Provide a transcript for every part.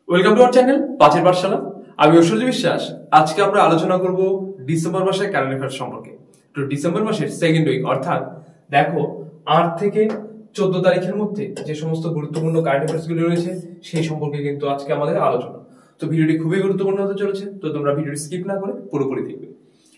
Welcome to our channel পাঁচের পাঠশালা। আমি ঐশ্বর্য বিশ্বাস। আজকে আমরা আলোচনা করব ডিসেম্বর মাসের কারেন্ট অ্যাফেয়ার্স সম্পর্কে। তো ডিসেম্বর মাসের সেকেন্ড উইক অর্থাৎ দেখো 8 থেকে 14 তারিখের মধ্যে যে সমস্ত গুরুত্বপূর্ণ কারেন্ট অ্যাফেয়ার্স গুলো রয়েছে সেই সম্পর্কে কিন্তু আজকে আমাদের আলোচনা। তো ভিডিওটি খুবই গুরুত্বপূর্ণ হতে চলেছে, তো তোমরা ভিডিওটি স্কিপ না করে পুরোপুরি দেখবে।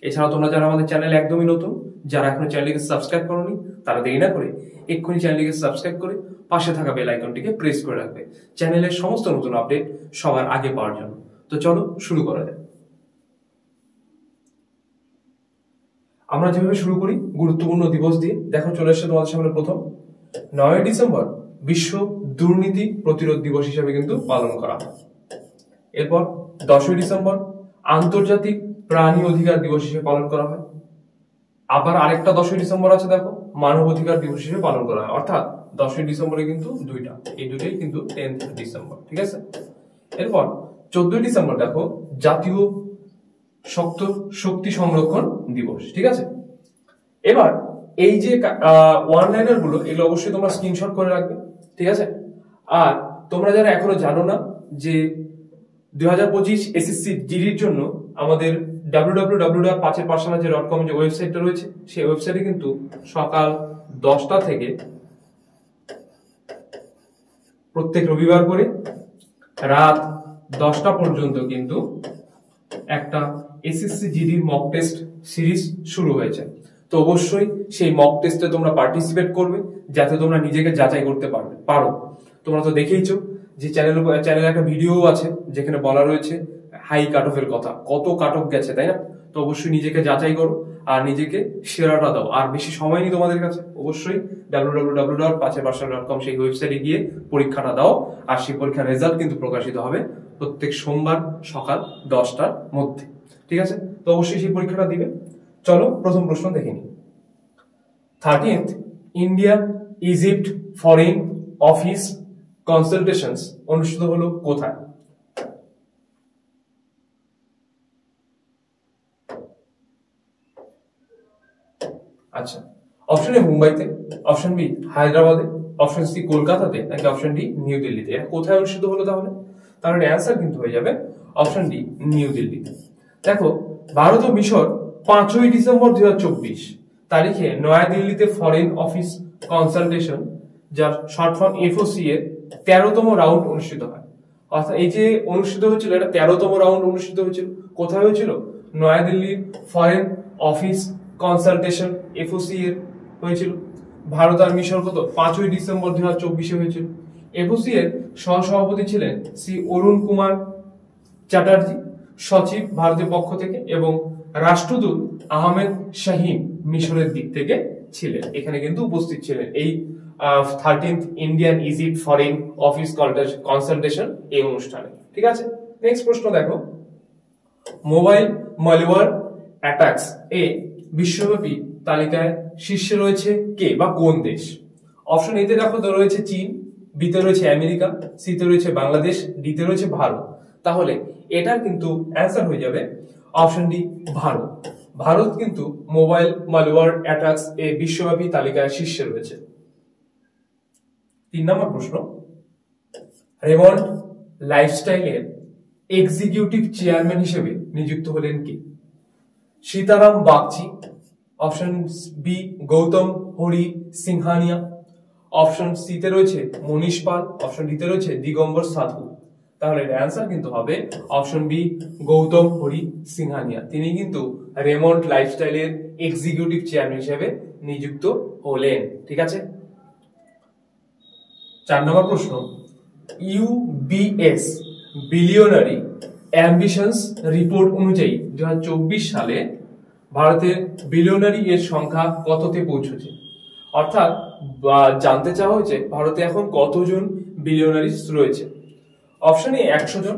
এছাড়াও তোমরা যারা আমাদের চ্যানেল একদমই নতুন, যারা এখনো চ্যানেলটিকে সাবস্ক্রাইব করোনি, তারা দেরি না করে এক্ষুনি চ্যানেলটিকে সাবস্ক্রাইব করে পাশে থাকা বেল আইকনটিকে প্রেস করে রাখবে চ্যানেলের সমস্ত নতুন আপডেট সবার আগে পাওয়ার জন্য। তো চলো শুরু করা যাক। আমরা যেভাবে শুরু করি গুরুত্বপূর্ণ দিবস দিয়ে, দেখো চলে এসেছে তোমাদের সামনে প্রথম 9 ডিসেম্বর বিশ্ব দুর্নীতি প্রতিরোধ দিবস হিসেবে কিন্তু পালন করা হয়। এরপর 10 ডিসেম্বর আন্তর্জাতিক প্রাণী অধিকার দিবস হিসেবে পালন করা হয়। আবার আরেকটা 10 ডিসেম্বর আছে, দেখো মানব অধিকার দিবস হিসেবে পালন করা হয়। অর্থাৎ 10 ডিসেম্বরে কিন্তু দুইটা, এই দুটোই কিন্তু 10th ডিসেম্বর, ঠিক আছে। এরপর 14 ডিসেম্বর দেখো জাতীয় শক্তি সংরক্ষণ দিবস, ঠিক আছে। এবার এই যে ওয়ান লাইনার গুলো, এগুলো অবশ্যই তোমরা স্ক্রিনশট করে রাখবে, ঠিক আছে। আর তোমরা যারা এখনো জানো না যে 2025 এসএসসি জিডির জন্য আমাদের www.pacherpathshala.com যে ওয়েবসাইটটা রয়েছে, সেই ওয়েবসাইটে কিন্তু সকাল 10টা থেকে প্রত্যেক রবিবার করে রাত 10টা পর্যন্ত কিন্তু একটা এসএসসি জিডির মক টেস্ট সিরিজ শুরু হয়েছে। তো অবশ্যই সেই মক টেস্টে তোমরা পার্টিসিপেট করবে যাতে তোমরা নিজেকে যাচাই করতে পারো। তোমরা তো দেখেইছো যে চ্যানেলে একটা ভিডিও আছে যেখানে বলা রয়েছে হাই কাট অফের কথা, কত কাট অফ গেছে, তাই না। তো অবশ্যই নিজেকে যাচাই করো আর নিজেকে সেরাটা দাও। আর বেশি সময় নেই তোমাদের কাছে, অবশ্যই www.pacherpathshala.com সেই ওয়েবসাইটে গিয়ে পরীক্ষাটা দাও। আর সেই পরীক্ষার রেজাল্ট কিন্তু প্রকাশিত হবে প্রত্যেক সোমবার সকাল 10টার মধ্যে, ঠিক আছে। তো অবশ্যই সেই পরীক্ষাটা দিবে। চলো প্রথম প্রশ্ন দেখে নিই। 13th India Egypt foreign office consultations অনুষ্ঠিত হলো কোথায়? আচ্ছা, অপশন এ মুম্বাইতে, অপশন বি হায়দ্রাবাদে, অপশন সি কলকাতাতে, নাকি অপশন ডি নিউ দিল্লিতে। এটা কোথায় অনুষ্ঠিত হলো তাহলে? তাহলে অ্যান্সার কিন্তু হয়ে যাবে অপশন ডি নিউ দিল্লিতে। দেখো ভারত ও মিশর 5ই ডিসেম্বর 2024 তারিখে নয়াদিল্লিতে ফরেন অফিস কনসালটেশন, যার শর্ট ফর্ম এফওসি এর 13তম রাউন্ড অনুষ্ঠিত হয়। অর্থাৎ এই যে অনুষ্ঠিত হয়েছিল, এটা 13তম রাউন্ড অনুষ্ঠিত হয়েছিল। কোথায় হয়েছিল? নয়াদিল্লির ফরেন অফিস কনসালটেশন এফওসি এর হয়েছিল। ভারত আর মিশর কত 5ই ডিসেম্বর 2024 হয়েছিল। এফওসি এর সহসভাপতি ছিলেন শ্রী অরুণ কুমার চ্যাটার্জি, সচিব ভারতের পক্ষ থেকে, এবং রাষ্ট্রদূত আহমেদ শাহিন মিশরের দিক থেকে ছিলেন। এখানে কিন্তু উপস্থিত ছিলেন এই 13th Indian Egypt foreign office consultation এই অনুষ্ঠানে, ঠিক আছে। নেক্সট প্রশ্ন দেখো, মোবাইল ম্যালওয়্যার অ্যাটাকস এ বিশ্বব্যাপী তালিকায় শীর্ষে রয়েছে কে বা কোন দেশ? অপশন এ তে দেখো রয়েছে চীন, বি তে রয়েছে আমেরিকা, সি তে রয়েছে বাংলাদেশ, ডি তে রয়েছে ভারত। তাহলে এটার কিন্তু অ্যান্সার হয়ে যাবে অপশন ডি ভারত। ভারত কিন্তু মোবাইল ম্যালওয়্যার অ্যাটাকস এ বিশ্বব্যাপী তালিকায় শীর্ষে রয়েছে। 3 নম্বর প্রশ্ন, রেমন্ড লাইফস্টাইলের এক্সিকিউটিভ চেয়ারম্যান হিসেবে নিযুক্ত হলেন কে? Sitaram Bagchi, option B Gautam Hari Singhania, option C তে রয়েছে মনীষ পাল, অপশন ডি তে রয়েছে দিগম্বর সাধু। তাহলে এর অ্যান্সার কিন্তু হবে অপশন বি গৌতম হরি সিংহানিয়া। তিনি কিন্তু রেমন্ড লাইফস্টাইলের এক্সিকিউটিভ চেয়ারম্যান হিসেবে নিযুক্ত হলেন, ঠিক আছে। 4 নম্বর প্রশ্ন, ইউবিএস বিলিয়নারি অ্যাম্বিশনস রিপোর্ট অনুযায়ী 2024 সালে ভারতের বিলিয়নারি এর সংখ্যা কততে পৌঁছেছে? অর্থাৎ জানতে চাওয়া হয়েছে ভারতে এখন কতজন বিলিয়নারিস রয়েছে। অপশন এ 100 জন,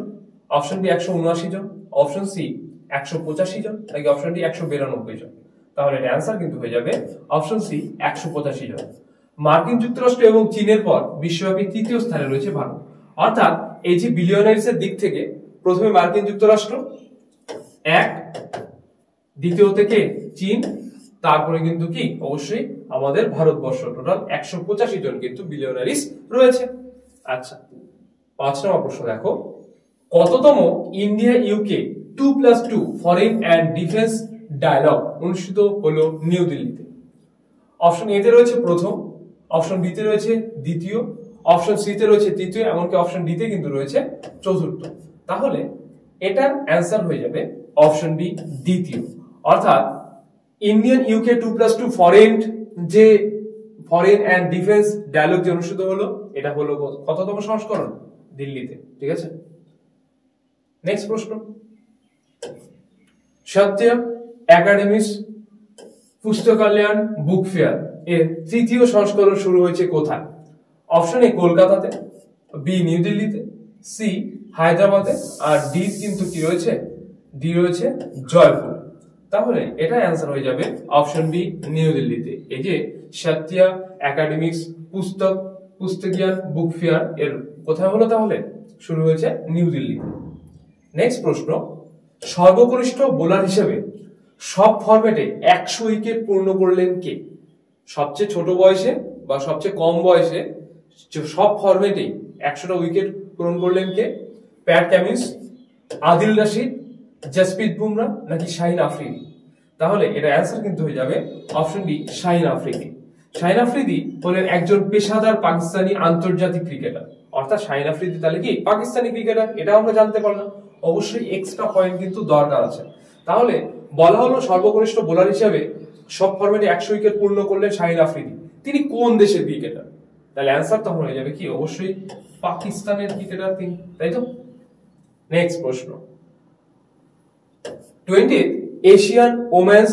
অপশন বি 179 জন, অপশন সি 185 জন, নাকি অপশন ডি 192 জন। তাহলে এর অ্যান্সার কিন্তু হয়ে যাবে অপশন সি 185 জন। মার্কিন যুক্তরাষ্ট্র এবং চীনের পর বিশ্বব্যাপী তৃতীয় স্থানে রয়েছে ভারত। অর্থাৎ এই যে বিলিয়নারিস এর দিক থেকে প্রথমে মার্কিন যুক্তরাষ্ট্র 1, দ্বিতীয় থেকে চীন, তারপরে কিন্তু কি অবশ্যই আমাদের ভারতবর্ষ। টোটাল 185 জন কিন্তু বিলিয়নারিস রয়েছে। আচ্ছা, 5 নম্বর প্রশ্ন দেখো, কততম India UK 2+2 foreign and defence dialogue অনুষ্ঠিত হলো নিউ দিল্লিতে? অপশন এ তে রয়েছে প্রথম, অপশন বি তে রয়েছে দ্বিতীয়, অপশন সি তে রয়েছে তৃতীয়, এমনকি অপশন ডি তে কিন্তু রয়েছে চতুর্থ। তাহলে এটার অ্যান্সার হয়ে যাবে অপশন বি দ্বিতীয়। অর্থাৎ ইন্ডিয়ান ইউকে 2+2 যে ফরেন অ্যান্ড ডিফেন্স ডায়ালগ যে অনুষ্ঠিত হলো, এটা হলো কততম সংস্করণ? দিল্লিতে। ঠিক আছে, নেক্সট প্রশ্ন। সত্য একাডেমিক্স পুস্তকালয়ান বুক ফেয়ার এর তৃতীয় সংস্করণ শুরু হয়েছে কোথায়? অপশন এ কলকাতাতে, বি নিউ দিল্লিতে, সি হায়দ্রাবাদে, আর ডি কিন্তু কি রয়েছে? ডি রয়েছে জয়পুর। তাহলে এটা অ্যান্সার হয়ে যাবে অপশন বি নিউ দিল্লিতে। এই যে সত্যা একাডেমিক্স পুস্তকালয়ান বুক ফেয়ার এর কোথায় হলো? তাহলে শুরু হয়েছে নিউ দিল্লিতে। নেক্সট প্রশ্ন। সর্বকনিষ্ঠ বোলার হিসেবে সব ফরম্যাটে 100 উইকেট পূর্ণ করলেন কে? সবচেয়ে ছোট বয়সে বা সবচেয়ে কম বয়সে সব ফরম্যাটে 100টা উইকেট পূরণ করলেন কে? প্যাট কামিন্স, আদিল রশিদ, জসপ্রীত বুমরা নাকি শাহিন আফ্রিদি? তাহলে এটা অ্যান্সার কিন্তু হয়ে যাবে অপশন ডি শাহিন আফ্রিদি। শাহিন আফ্রিদি হলেন একজন পেশাদার পাকিস্তানি আন্তর্জাতিক ক্রিকেটার। অর্থাৎ শাহিন আফ্রিদি তাহলে কি পাকিস্তানি ক্রিকেটার? এটা আমরা জানতে পারলাম। অবশ্যই এক্সট্রা পয়েন্ট কিন্তু দরকার আছে। তাহলে বলা হলো সর্বকনিষ্ঠ বোলার হিসেবে সব ফরম্যাটে 100 উইকেট পূর্ণ করলেন শাহিন আফ্রিদি। তিনি কোন দেশের ক্রিকেটার? তাহলে অ্যান্সার তখন হয়ে যাবে কি অবশ্যই পাকিস্তানের ক্রিকেটার তিনি, তাই তো? নেক্সট প্রশ্ন। 20th Asian women's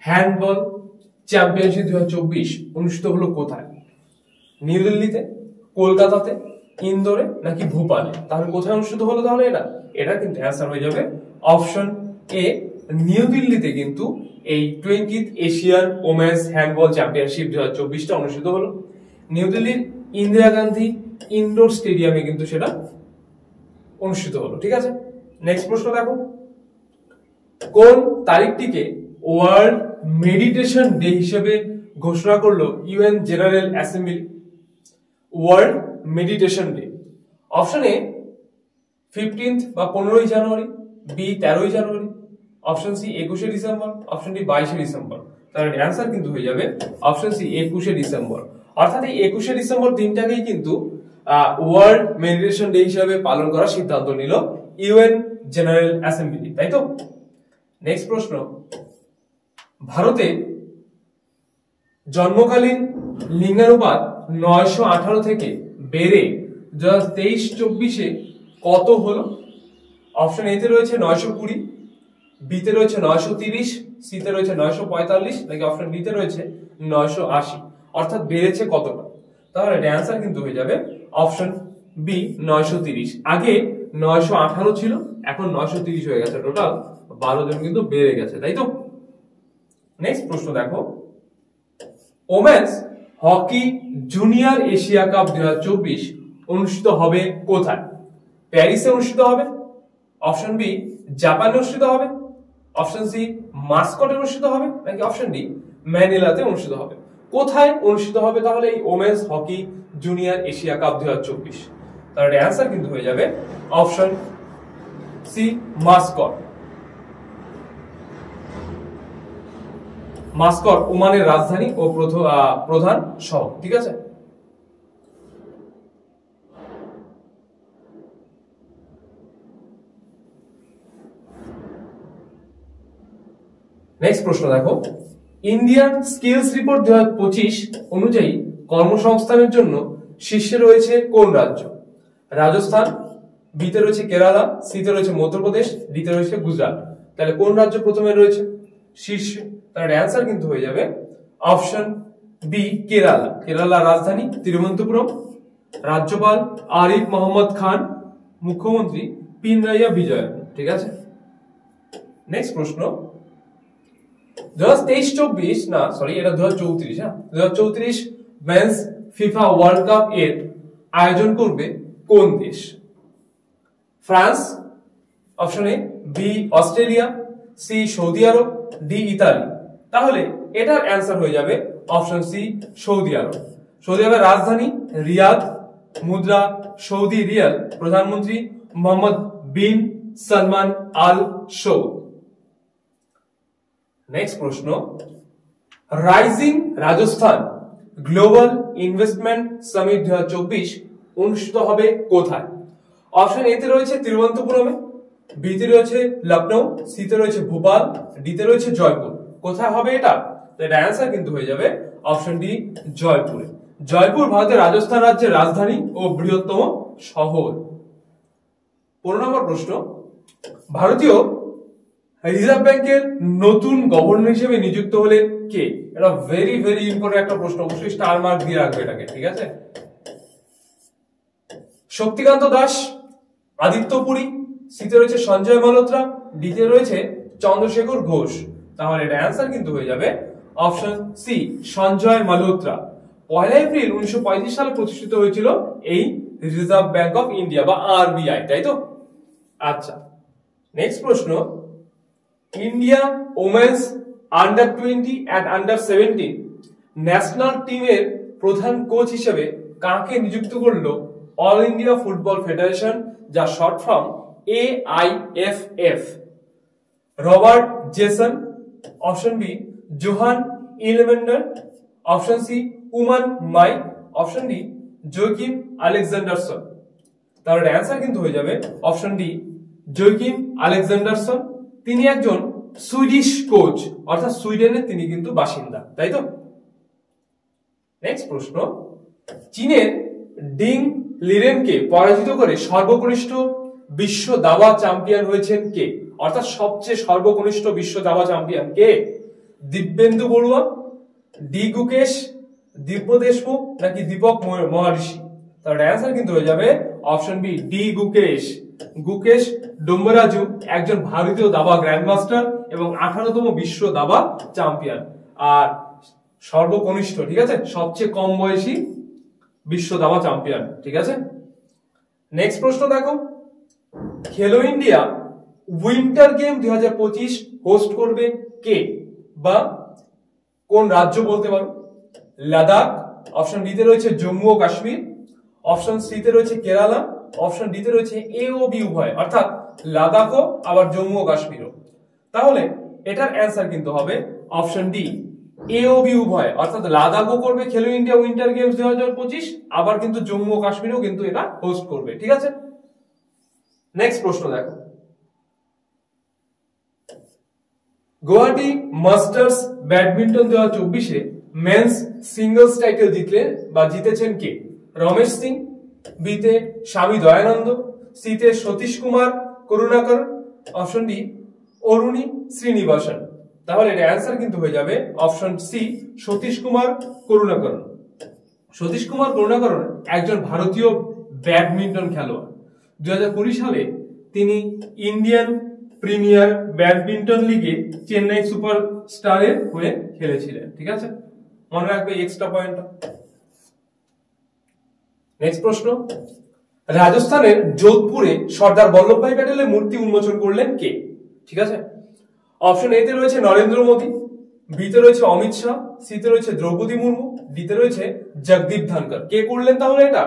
handball championship 2024 অনুষ্ঠিত হলো কোথায়? নিউ দিল্লিতে, কলকাতাতে, ইন্দোরে নাকি ভোপালে? তাহলে কোথায় অনুষ্ঠিত হলো? তাহলে এটা কিন্তু অ্যান্সার হয়ে যাবে অপশন এ নিউ দিল্লিতে কিন্তু এই 20th Asian women's handball championship 2024টা অনুষ্ঠিত হলো। নিউ দিল্লির ইন্দিরা গান্ধী ইনডোর স্টেডিয়ামে কিন্তু সেটা অনুষ্ঠিত হলো। ঠিক আছে, নেক্সট প্রশ্ন দেখো। কোন তারিখটিকে ওয়ার্ল্ড মেডিটেশন ডে হিসেবে ঘোষণা করলো UN general assembly? World meditation day. Option A 15th বা 15ই জানুয়ারি, বি 13ই জানুয়ারি, অপশন সি 21শে ডিসেম্বর, অপশন ডি 22শে ডিসেম্বর। তাহলে অ্যান্সার কিন্তু হয়ে যাবে অপশন সি 21শে ডিসেম্বর। অর্থাৎ এই 21শে ডিসেম্বর দিনটাকেই কিন্তু ওয়ার্ল্ড মেডিটেশন ডে হিসেবে পালন করার সিদ্ধান্ত নিল ইউএন জেনারেল অ্যাসেম্বলি, তাই তো? নেক্সট প্রশ্ন। ভারতে জন্মকালীন লিঙ্গানুপাত 918 থেকে বেড়ে 2023-24 কত হলো? অপশন এ তে রয়েছে 920, বি তে রয়েছে 930, সি তে রয়েছে 945 নাকি অপশন ডি তে রয়েছে 980। অর্থাৎ বেড়েছে কতটা? তাহলে এটা অ্যান্সার কিন্তু হয়ে যাবে অপশন বি 930। আগে 918 ছিল, এখন 930 হয়ে গেছে। টোটাল 12 জন কিন্তু বেড়ে গেছে, তাই তো? নেক্সট প্রশ্ন দেখো। Women's hockey junior Asia cup 2024 অনুষ্ঠিত হবে কোথায়? প্যারিসে অনুষ্ঠিত হবে, অপশন বি জাপানে অনুষ্ঠিত হবে, অপশন সি মাস্কটে অনুষ্ঠিত হবে নাকি অপশন ডি ম্যানিলাতে অনুষ্ঠিত হবে? কোথায় অনুষ্ঠিত হবে তাহলে এই women's hockey junior Asia cup 2024? তাহলে অ্যান্সার কিন্তু হয়ে যাবে অপশন সি মাস্কট। মাস্কট ওমানের রাজধানী ও প্রধান শহর। ঠিক আছে, নেক্সট প্রশ্ন দেখো। ইন্ডিয়ান স্কিলস রিপোর্ট 2025 অনুযায়ী কর্মসংস্থানের জন্য শীর্ষে রয়েছে কোন রাজ্য? রাজস্থান, বি তে রয়েছে কেরালা, সি তে রয়েছে মধ্যপ্রদেশ, ডি তে রয়েছে গুজরাট। তাহলে কোন রাজ্য প্রথমে রয়েছে শীর্ষে? তাহলে অ্যান্সার কিন্তু হয়ে যাবে অপশন বি কেরালা। কেরালার রাজধানী তিরুবনন্তপুরম, রাজ্যপাল আরিফ মোহাম্মদ খান, মুখ্যমন্ত্রী পিনারাই বিজয়ন। ঠিক আছে, নেক্সট প্রশ্ন। 2023-24 না সরি এটা 2034, 2034 মেন্স ফিফা ওয়ার্ল্ড কাপ এর আয়োজন করবে কোন দেশ? France, option A, B Australia, C Saudi Arab, D Italy. তাহলে এটার অ্যান্সার হয়ে যাবে option C Saudi Arab. Saudi আরবের রাজধানী রিয়াদ, মুদ্রা সৌদি রিয়াল, প্রধানমন্ত্রী Mohammed bin Salman al Saud. Next প্রশ্ন, rising Rajasthan global investment summit 2024 অনুষ্ঠিত হবে কোথায়? অপশন এ তে রয়েছে তিরুবনন্তপুরমে, বি তে রয়েছে লখনৌ, সি তে রয়েছে ভোপাল, ডি তে রয়েছে জয়পুর। কোথায় হবে এটা? তো এটা অ্যান্সার কিন্তু হয়ে যাবে অপশন ডি, জয়পুরে। জয়পুর ভারতের রাজস্থান রাজ্যের রাজধানী ও বৃহত্তম শহর। 15 নম্বর প্রশ্ন, ভারতীয় রিজার্ভ ব্যাংকের নতুন গভর্নর হিসেবে নিযুক্ত হলেন কে? এটা ভেরি ভেরি ইম্পর্টেন্ট একটা প্রশ্ন, অবশ্যই স্টার মার্ক দিয়ে রাখবে এটাকে, ঠিক আছে? শক্তিকান্ত দাস, আদিত্য পুরী, সি তে রয়েছে সঞ্জয় মালহোত্রা, ডি তে রয়েছে চন্দ্রশেখর ঘোষ। তাহলে এটা অ্যান্সার কিন্তু হয়ে যাবে option C, Sanjay Malhotra. 1 April 1935 সালে প্রতিষ্ঠিত হয়েছিল এই রিজার্ভ ব্যাংক অফ ইন্ডিয়া বা আরবিআই, তাই তো? আচ্ছা, নেক্সট প্রশ্ন, India women's under 20 and under 17 national টিমের প্রধান কোচ হিসেবে কাকে নিযুক্ত করলো অল ইন্ডিয়া ফুটবল ফেডারেশন, যা short form AIFF? Robert Jason, option B Johan Elmander, option C উমান মাইক, অপশন ডি জোকিম আলেকজান্ডারসন। তাহলে অ্যান্সার কিন্তু হয়ে যাবে অপশন ডি, জোকিম আলেকজান্ডারসন। তিনি একজন সুইডিশ কোচ, অর্থাৎ সুইডেনের তিনি কিন্তু বাসিন্দা, তাই তো? নেক্সট প্রশ্ন, চীনের ডিং লিরেনকে পরাজিত করে সর্বকনিষ্ঠ বিশ্ব দাবা চ্যাম্পিয়ন হয়েছেন কে? অর্থাৎ সবচেয়ে সর্বকনিষ্ঠ বিশ্ব দাবা চ্যাম্পিয়ন কে? দিব্যেন্দু বড়ুয়া, ডি গুকেশ, দিব্য দেশমুখ, নাকি দীপক মহারিষি? তাহলে অ্যান্সার কিন্তু হয়ে যাবে option B, D Gukesh. Gukesh Dommaraju একজন ভারতীয় দাবা গ্র্যান্ডমাস্টার এবং 18তম বিশ্ব দাবা চ্যাম্পিয়ন, আর সর্বকনিষ্ঠ, ঠিক আছে, সবচেয়ে কম বয়সী বিশ্ব দাবা চ্যাম্পিয়ন, ঠিক আছে? নেক্সট প্রশ্ন দেখো, খেলো ইন্ডিয়া উইন্টার গেম 2025 হোস্ট করবে কে বা কোন রাজ্য বলতে পারো? লাদাখ, অপশন ডি তে রয়েছে জম্মু ও কাশ্মীর, অপশন সি তে রয়েছে কেরালা, অপশন ডি তে রয়েছে এওবি উভয়, অর্থাৎ লাদাখও আবার জম্মু ও কাশ্মীরও। তাহলে এটার অ্যান্সার কিন্তু হবে অপশন ডি, এওবি উভয়, অর্থাৎ লাদাখও করবে খেলো ইন্ডিয়া উইন্টার গেমস 2025, আবার কিন্তু জম্মু ও কাশ্মীরও কিন্তু এটা হোস্ট করবে, ঠিক আছে? নেক্সট প্রশ্ন দেখো, Guwahati masters badminton 2024 men's singles title জিতেছেন কে? রমেশ সিং, বি তে স্বামী দয়ানন্দ, সি তে সতীশ কুমার করুণাকর, অপশন ডি অরুণী শ্রীনিবাসন। তাহলে এর অ্যান্সার কিন্তু হয়ে যাবে অপশন সি, সতীশ কুমার করুণাকরন। সতীশ কুমার করুণাকরন একজন ভারতীয় ব্যাডমিন্টন খেলোয়াড়। 2020 সালে তিনি ইন্ডিয়ান প্রিমিয়ার ব্যাডমিন্টন লিগে চেন্নাই সুপার স্টারের হয়ে খেলেছিলেন, ঠিক আছে? মনে রাখবে এক্সট্রা পয়েন্ট। নেক্সট প্রশ্ন, রাজস্থানের যোধপুরে সর্দার বল্লভভাই প্যাটেলের মূর্তি উন্মোচন করলেন কে? ঠিক আছে, অপশন এ তে রয়েছে নরেন্দ্র মোদী, বি তে রয়েছে অমিত শাহ, সি তে রয়েছে দ্রৌপদী মুর্মু, ডি তে রয়েছে জগদীপ ধনকর। কে করলেন তাহলে এটা?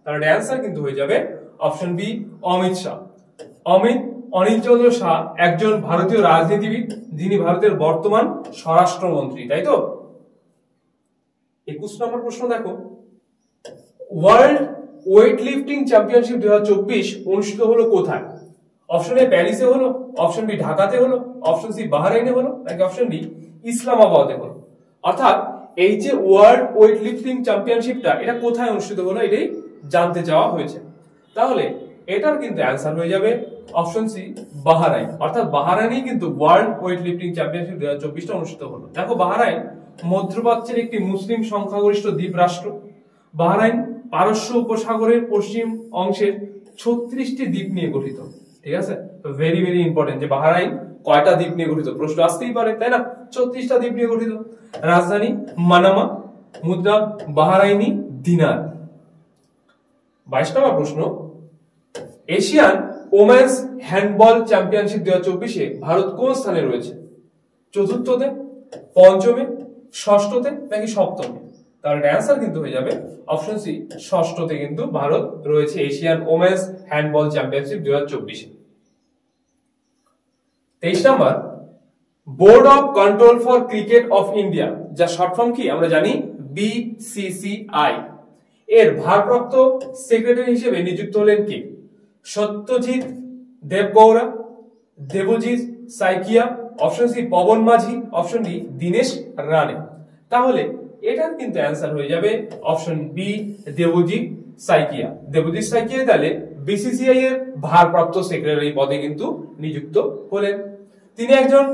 তাহলে অ্যান্সার কিন্তু হয়ে যাবে অপশন বি, অমিত শাহ। অনিল চন্দ্র শাহ একজন ভারতীয় রাজনীতিবিদ, যিনি ভারতের বর্তমান স্বরাষ্ট্রমন্ত্রী, তাই তো? 21 নম্বর প্রশ্ন দেখো, ওয়ার্ল্ড ওয়েট লিফটিং চ্যাম্পিয়নশিপ 2024 অনুষ্ঠিত হলো কোথায়? অপশন এ প্যারিসে হলো, অপশন বি ঢাকাতে হলো, অপশন সি বাহরাইনে হলো, নাকি অপশন ডি ইসলামাবাদে হলো? অর্থাৎ এই যে ওয়ার্ল্ড ওয়েট লিফটিং চ্যাম্পিয়নশিপটা, এটা কোথায় অনুষ্ঠিত হলো এটাই জানতে চাওয়া হয়েছে। তাহলে এটার কিন্তু অ্যান্সার হয়ে যাবে অপশন সি, বাহরাইন। অর্থাৎ বাহরাইনেই কিন্তু ওয়ার্ল্ড ওয়েট লিফটিং চ্যাম্পিয়নশিপ 2024 অনুষ্ঠিত হলো। দেখো, বাহরাইন মধ্যপ্রাচ্যের একটি মুসলিম সংখ্যাগরিষ্ঠ দ্বীপ রাষ্ট্র। বাহরাইন পারস্য উপসাগরের পশ্চিম অংশের 36টি দ্বীপ নিয়ে গঠিত, ঠিক আছে? তো ভেরি ভেরি ইম্পর্টেন্ট যে বাহরাইন কয়টা দ্বীপ নিয়ে গঠিত, প্রশ্ন আসতেই পারে, তাই না? 36টা দ্বীপ নিয়ে গঠিত। রাজধানী মানামা, মুদ্রা বাহরাইনি দিনার। 22 নম্বর প্রশ্ন, Asian women's handball championship 2024 Bharat কোন স্থানে রয়েছে? চতুর্থতে, পঞ্চমে, ষষ্ঠতে, নাকি সপ্তমে? তাহলে অ্যান্সার কিন্তু হয়ে যাবে অপশন সি, ষষ্ঠতে কিন্তু ভারত রয়েছে Asian women's handball championship 2024। 23 number, board of control for cricket of India, যা শর্ট ফর্ম কি আমরা জানি BCCI, এর ভারপ্রাপ্ত সেক্রেটারি হিসেবে নিযুক্ত হলেন কে? সত্যজিৎ দেবগৌড়া, দেবজিৎ সাইকিয়া, অপশন সি পবন মাঝি, অপশন ডি দীনেশ রানে। তাহলে এটার কিন্তু অ্যান্সার হয়ে যাবে অপশন বি দেবজিৎ সাইকিয়া। দেবজিৎ সাইকিয়া তাহলে বিসিসিআই এর ভারপ্রাপ্ত সেক্রেটারি পদে কিন্তু নিযুক্ত হলেন। তিনি একজন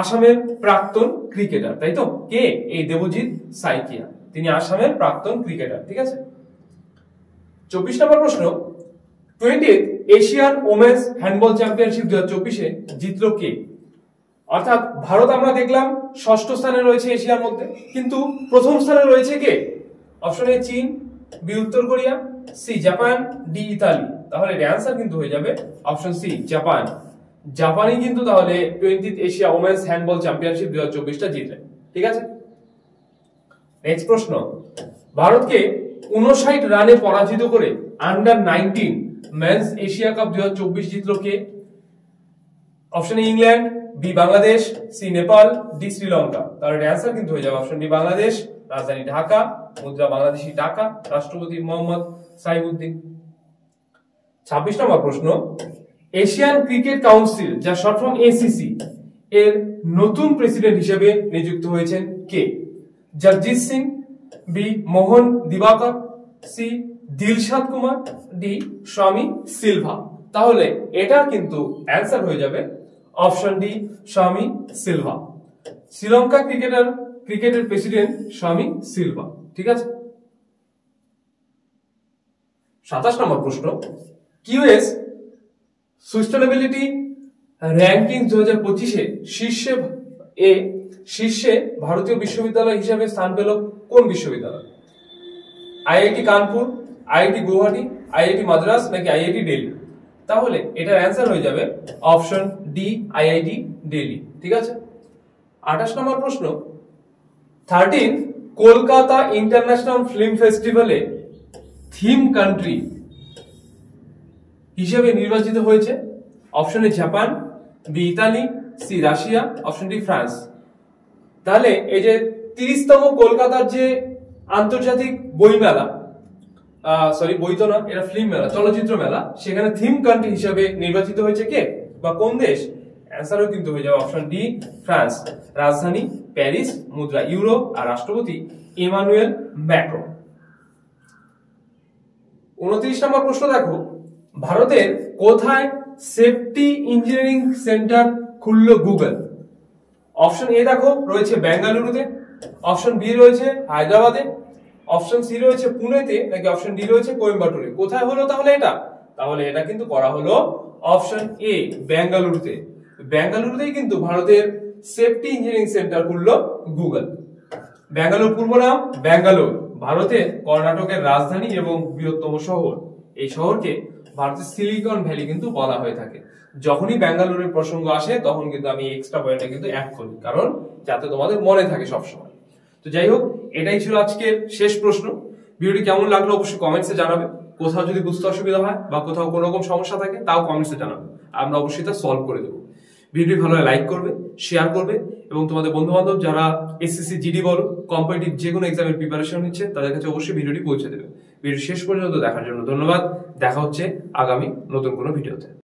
আসামের প্রাক্তন ক্রিকেটার, তাই তো? কে? এই দেবজিৎ সাইকিয়া, তিনি আসামের প্রাক্তন ক্রিকেটার। ঠিক আছে। 24 নম্বর প্রশ্ন, 20th Asian women's handball championship 2024-এ জিতলো কে? অর্থাৎ ভারত আমরা দেখলাম ষষ্ঠ স্থানে রয়েছে এশিয়ার মধ্যে, কিন্তু প্রথম স্থানে রয়েছে কে? অপশন এ চীন, বি উত্তর Korea, C Japan, D Italy. তাহলে এর অ্যান্সার কিন্তু হয়ে যাবে অপশন সি জাপান। জাপানই কিন্তু তাহলে 20th Asia women's handball championship 2024টা জিতলেন। ঠিক আছে। নেক্সট প্রশ্ন, ভারতকে 59 রানে পরাজিত করে আন্ডার 19 মেন্স এশিয়া কাপ 2024 জিতলো কে? Option A England, B Bangladesh, C Nepal, D Sri. তাহলে অ্যান্সার কিন্তু হয়ে যাবে অপশন ডি বাংলাদেশ, রাজধানী ঢাকা, মুদ্রা বাংলাদেশি টাকা, রাষ্ট্রপতি মোহাম্মদ সাইফুদ্দিন। 26 নম্বর প্রশ্ন, এশিয়ান ক্রিকেট কাউন্সিল, যা শর্ট ফর্ম ACC, এর নতুন প্রেসিডেন্ট হিসেবে নিযুক্ত হয়েছেন কে? জগজিৎ সিং, বি মোহন দিবাকর, সি দিলশাদ কুমার, ডি স্বামী সিলভা। তাহলে এটা কিন্তু অ্যান্সার হয়ে যাবে অপশন ডি স্বামী সিলভা। শ্রীলঙ্কা ক্রিকেটের প্রেসিডেন্ট স্বামী সিলভা। ঠিক আছে। 27 নম্বর প্রশ্ন, কিউএস সাস্টেইনেবিলিটি র্যাঙ্কিং 2025-এ শীর্ষে ভারতীয় বিশ্ববিদ্যালয় হিসেবে স্থান পেল কোন বিশ্ববিদ্যালয়? IIT Kanpur, IIT Guwahati, IIT Madras নাকি আইআইটি দিল্লি? তাহলে এটার অ্যান্সার হয়ে যাবে অপশন ডি আইআইটি দিল্লি। ঠিক আছে। 28 নম্বর প্রশ্ন, 13 কলকাতা ইন্টারন্যাশনাল ফিল্ম ফেস্টিভ্যালে থিম কান্ট্রি হিসেবে নির্বাচিত হয়েছে option A Japan, B Italy, C Russia, option D France. তাহলে এই যে 30তম কলকাতার যে আন্তর্জাতিক বইমেলা, বই তো না, এটা ফিল্ম মেলা, চলচ্চিত্র মেলা, সেখানে থিম কান্ট্রি হিসেবে নির্বাচিত হয়েছে কে বা কোন দেশ? অ্যান্সারও কিন্তু হয়ে যাবে অপশন ডি ফ্রান্স, রাজধানী প্যারিস, মুদ্রা ইউরো, আর রাষ্ট্রপতি ইমানুয়েল ম্যাক্রন। 29 নম্বর প্রশ্ন দেখো, ভারতের কোথায় সেফটি ইঞ্জিনিয়ারিং সেন্টার খুললো গুগল? অপশন এ দেখো রয়েছে বেঙ্গালুরুতে, অপশন বি রয়েছে হায়দ্রাবাদে, অপশন সি রয়েছে পুনেতে, নাকি অপশন ডি রয়েছে কোয়েম্বাটুরে। কোথায় হলো তাহলে এটা? তাহলে এটা কিন্তু করা হলো অপশন এ বেঙ্গালুরুতে। বেঙ্গালুরুতেই কিন্তু ভারতের সেফটি ইঞ্জিনিয়ারিং সেন্টার খুললো গুগল। বেঙ্গালুরু পূর্ব নাম ব্যাঙ্গালোর, ভারতের কর্ণাটকের রাজধানী এবং বৃহত্তম শহর। এই শহরকে ভারতের সিলিকন ভ্যালি কিন্তু বলা হয়ে থাকে। যখনই বেঙ্গালুরুর প্রসঙ্গ আসে তখন কিন্তু আমি এক্সট্রা পয়েন্টটা কিন্তু অ্যাড করি, কারণ যাতে তোমাদের মনে থাকে সবসময়। তো যাই হোক, এটাই ছিল আজকের শেষ প্রশ্ন। ভিডিওটি কেমন লাগলো অবশ্যই কমেন্টসে জানাবে। কোথাও যদি বুঝতে অসুবিধা হয় বা কোথাও কোনো রকম সমস্যা থাকে তাও কমেন্টসে জানাবে, আমরা অবশ্যই তা সলভ করে দেবো। ভিডিওটি ভালো লাগে লাইক করবে, শেয়ার করবে এবং তোমাদের বন্ধু বান্ধব যারা এসএসসি জিডি বলো কম্পিটিটিভ যে কোনো এক্সামের প্রিপারেশন নিচ্ছে তাদের কাছে অবশ্যই ভিডিওটি পৌঁছে দেবে। ভিডিও শেষ পর্যন্ত দেখার জন্য ধন্যবাদ। দেখা হচ্ছে আগামী নতুন কোনো ভিডিওতে।